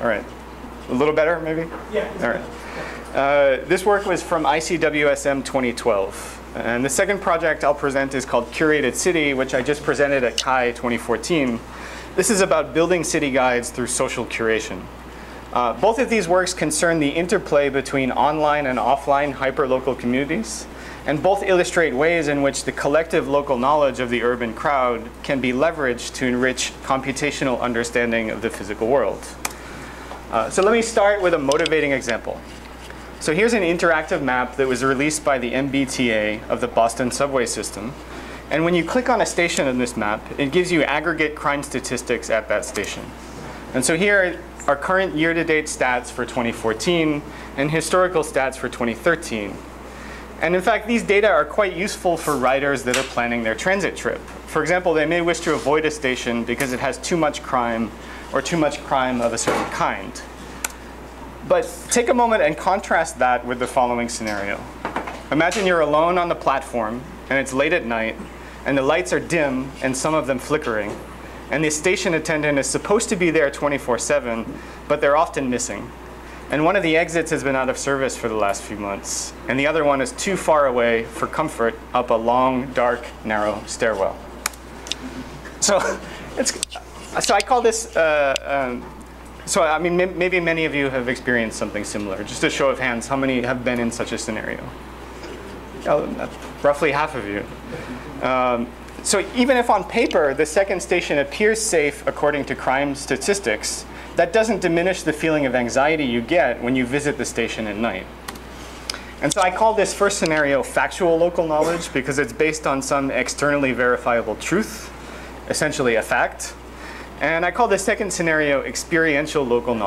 All right. A little better, maybe? Yeah. All right. This work was from ICWSM 2012. And the second project I'll present is called Curated City, which I just presented at CHI 2014. This is about building city guides through social curation. Both of these works concern the interplay between online and offline hyperlocal communities, and both illustrate ways in which the collective local knowledge of the urban crowd can be leveraged to enrich computational understanding of the physical world. So let me start with a motivating example. So here's an interactive map that was released by the MBTA of the Boston subway system. And when you click on a station in this map, it gives you aggregate crime statistics at that station. And so here are current year-to-date stats for 2014 and historical stats for 2013. And in fact, these data are quite useful for riders that are planning their transit trip. For example, they may wish to avoid a station because it has too much crime or too much crime of a certain kind. But take a moment and contrast that with the following scenario. Imagine you're alone on the platform, and it's late at night, and the lights are dim, and some of them flickering. And the station attendant is supposed to be there 24/7, but they're often missing. And one of the exits has been out of service for the last few months, and the other one is too far away for comfort up a long, dark, narrow stairwell. So I call this, so I mean, maybe many of you have experienced something similar. Just a show of hands, how many have been in such a scenario? Oh, roughly half of you. So even if on paper the second station appears safe according to crime statistics, that doesn't diminish the feeling of anxiety you get when you visit the station at night. And so I call this first scenario factual local knowledge because it's based on some externally verifiable truth, essentially a fact. And I call the second scenario experiential local knowledge.